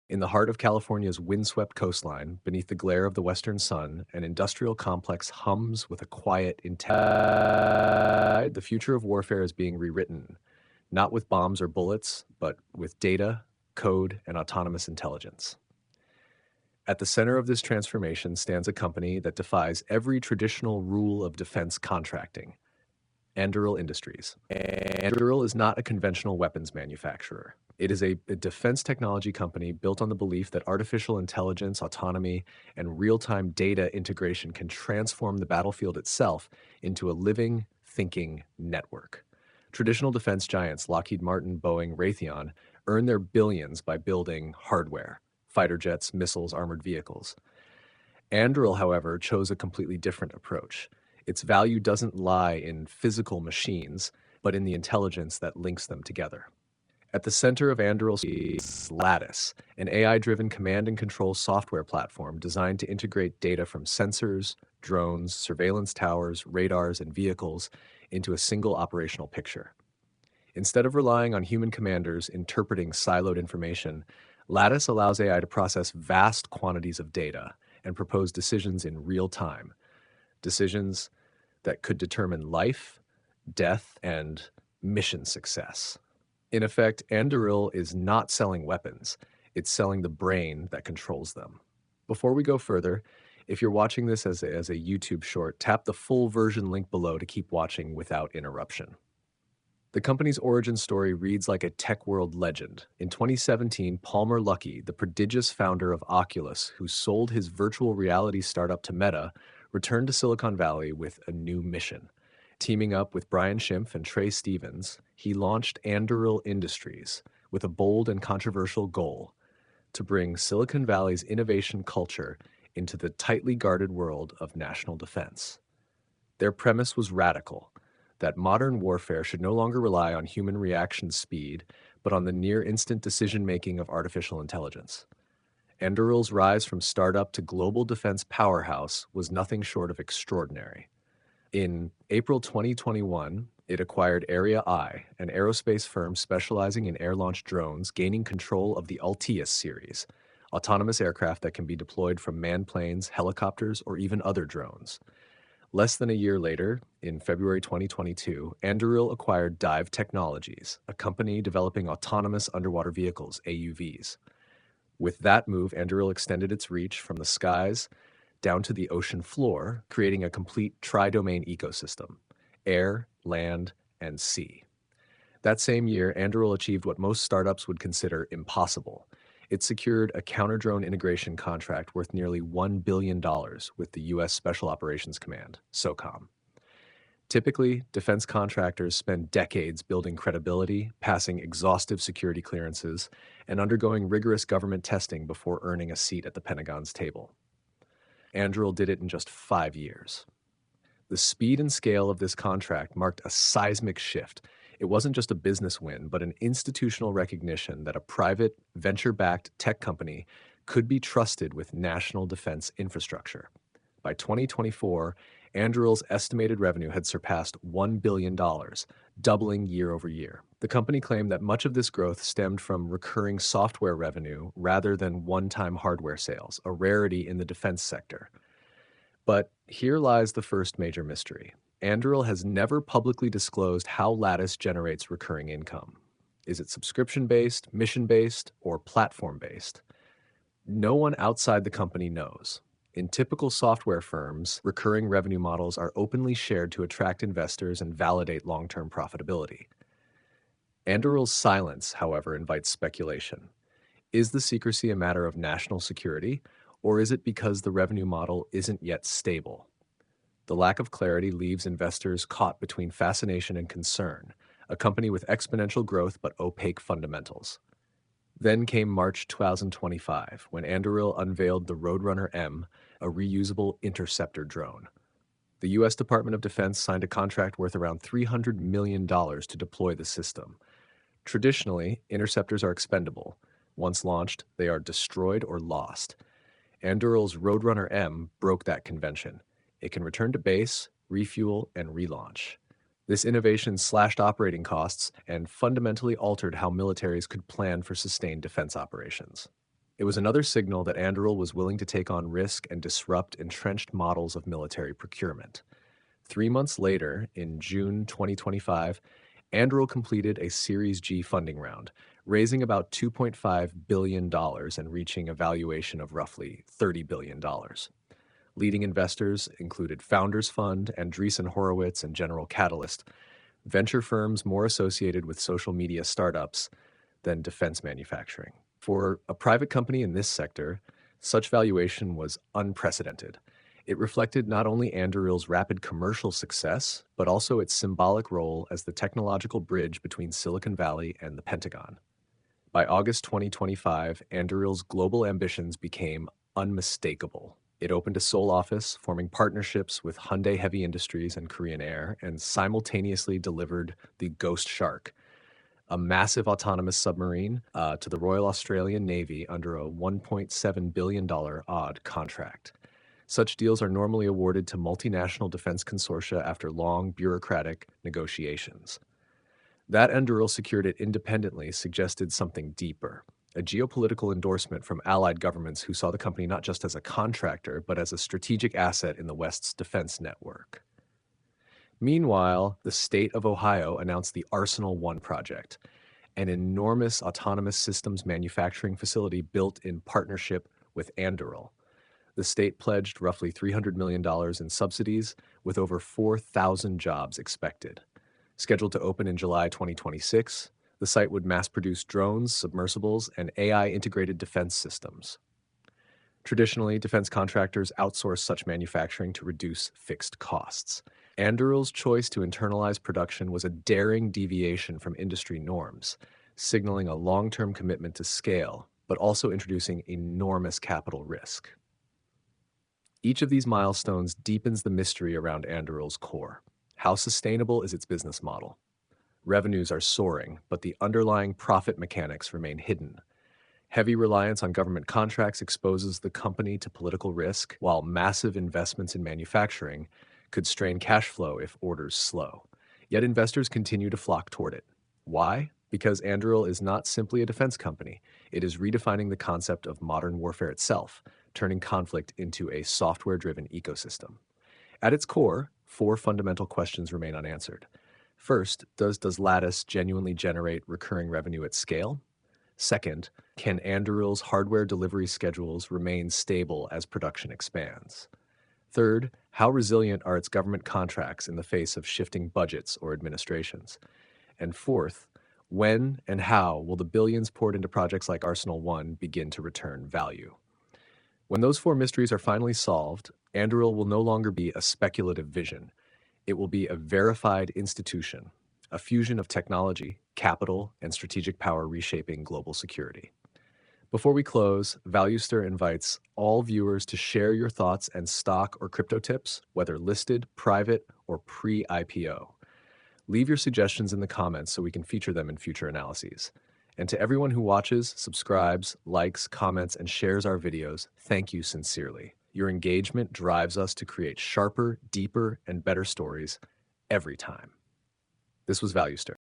In the heart of California's windswept coastline, beneath the glare of the western sun, an industrial complex hums with a quiet intent. The future of warfare is being rewritten, not with bombs or bullets, but with data, code, and autonomous intelligence. At the center of this transformation stands a company that defies every traditional rule of defense contracting: Anduril Industries. Anduril is not a conventional weapons manufacturer. It is a defense technology company built on the belief that artificial intelligence, autonomy, and real-time data integration can transform the battlefield itself into a living, thinking network. Traditional defense giants Lockheed Martin, Boeing, Raytheon earn their billions by building hardware: fighter jets, missiles, armored vehicles. Anduril, however, chose a completely different approach. Its value doesn't lie in physical machines, but in the intelligence that links them together. At the center of Anduril is Lattice, an AI-driven command and control software platform designed to integrate data from sensors, drones, surveillance towers, radars, and vehicles into a single operational picture. Instead of relying on human commanders interpreting siloed information, Lattice allows AI to process vast quantities of data and propose decisions in real time, decisions that could determine life, death, and mission success. In effect, Anduril is not selling weapons, it's selling the brain that controls them. Before we go further, if you're watching this as a YouTube short, tap the full version link below to keep watching without interruption. The company's origin story reads like a tech world legend. In 2017, Palmer Luckey, the prodigious founder of Oculus, who sold his virtual reality startup to Meta, returned to Silicon Valley with a new mission. Teaming up with Brian Schimpf and Trey Stevens, he launched Anduril Industries with a bold and controversial goal: to bring Silicon Valley's innovation culture into the tightly guarded world of national defense. Their premise was radical: that modern warfare should no longer rely on human reaction speed, but on the near-instant decision-making of artificial intelligence. Anduril's rise from startup to global defense powerhouse was nothing short of extraordinary. In April 2021, it acquired Area I, an aerospace firm specializing in air-launched drones, gaining control of the Altius series, autonomous aircraft that can be deployed from manned planes, helicopters, or even other drones. Less than a year later, in February 2022, Anduril acquired Dive Technologies, a company developing autonomous underwater vehicles, AUVs. With that move, Anduril extended its reach from the skies down to the ocean floor, creating a complete tri-domain ecosystem: air, land, and sea. That same year, Anduril achieved what most startups would consider impossible. It secured a counter-drone integration contract worth nearly $1 billion with the U.S. Special Operations Command, SOCOM. Typically, defense contractors spend decades building credibility, passing exhaustive security clearances, and undergoing rigorous government testing before earning a seat at the Pentagon's table. Anduril did it in just 5 years. The speed and scale of this contract marked a seismic shift. It wasn't just a business win, but an institutional recognition that a private, venture-backed tech company could be trusted with national defense infrastructure. By 2024, Anduril's estimated revenue had surpassed $1 billion, doubling year over year. The company claimed that much of this growth stemmed from recurring software revenue rather than one-time hardware sales, a rarity in the defense sector. But here lies the first major mystery. Anduril has never publicly disclosed how Lattice generates recurring income. Is it subscription-based, mission-based, or platform-based? No one outside the company knows. In typical software firms, recurring revenue models are openly shared to attract investors and validate long-term profitability. Anduril's silence, however, invites speculation. Is the secrecy a matter of national security, or is it because the revenue model isn't yet stable? The lack of clarity leaves investors caught between fascination and concern, a company with exponential growth but opaque fundamentals. Then came March 2025, when Anduril unveiled the Roadrunner M, a reusable interceptor drone. The U.S. Department of Defense signed a contract worth around $300 million to deploy the system. Traditionally, interceptors are expendable. Once launched, they are destroyed or lost. Anduril's Roadrunner M broke that convention. It can return to base, refuel, and relaunch. This innovation slashed operating costs and fundamentally altered how militaries could plan for sustained defense operations. It was another signal that Anduril was willing to take on risk and disrupt entrenched models of military procurement. 3 months later, in June 2025, Anduril completed a Series G funding round, raising about $2.5 billion and reaching a valuation of roughly $30 billion. Leading investors included Founders Fund, Andreessen Horowitz, and General Catalyst, venture firms more associated with social media startups than defense manufacturing. For a private company in this sector, such valuation was unprecedented. It reflected not only Anduril's rapid commercial success, but also its symbolic role as the technological bridge between Silicon Valley and the Pentagon. By August 2025, Anduril's global ambitions became unmistakable. It opened a Seoul office, forming partnerships with Hyundai Heavy Industries and Korean Air, and simultaneously delivered the Ghost Shark, a massive autonomous submarine, to the Royal Australian Navy under a $1.7 billion odd contract. Such deals are normally awarded to multinational defense consortia after long bureaucratic negotiations. That Anduril secured it independently suggested something deeper, a geopolitical endorsement from allied governments who saw the company not just as a contractor, but as a strategic asset in the West's defense network. Meanwhile, the state of Ohio announced the Arsenal One project, an enormous autonomous systems manufacturing facility built in partnership with Anduril. The state pledged roughly $300 million in subsidies, with over 4,000 jobs expected. Scheduled to open in July 2026, the site would mass-produce drones, submersibles, and AI-integrated defense systems. Traditionally, defense contractors outsource such manufacturing to reduce fixed costs. Anduril's choice to internalize production was a daring deviation from industry norms, signaling a long-term commitment to scale, but also introducing enormous capital risk. Each of these milestones deepens the mystery around Anduril's core. How sustainable is its business model? Revenues are soaring, but the underlying profit mechanics remain hidden. Heavy reliance on government contracts exposes the company to political risk, while massive investments in manufacturing could strain cash flow if orders slow. Yet investors continue to flock toward it. Why? Because Anduril is not simply a defense company. It is redefining the concept of modern warfare itself, turning conflict into a software-driven ecosystem. At its core, 4 fundamental questions remain unanswered. First, does Lattice genuinely generate recurring revenue at scale? Second, can Anduril's hardware delivery schedules remain stable as production expands? Third, how resilient are its government contracts in the face of shifting budgets or administrations? And fourth, when and how will the billions poured into projects like Arsenal One begin to return value? When those 4 mysteries are finally solved, Anduril will no longer be a speculative vision. It will be a verified institution, a fusion of technology, capital, and strategic power reshaping global security. Before we close, ValueStir invites all viewers to share your thoughts and stock or crypto tips, whether listed, private, or pre-IPO. Leave your suggestions in the comments so we can feature them in future analyses. And to everyone who watches, subscribes, likes, comments, and shares our videos, thank you sincerely. Your engagement drives us to create sharper, deeper, and better stories every time. This was ValueStir.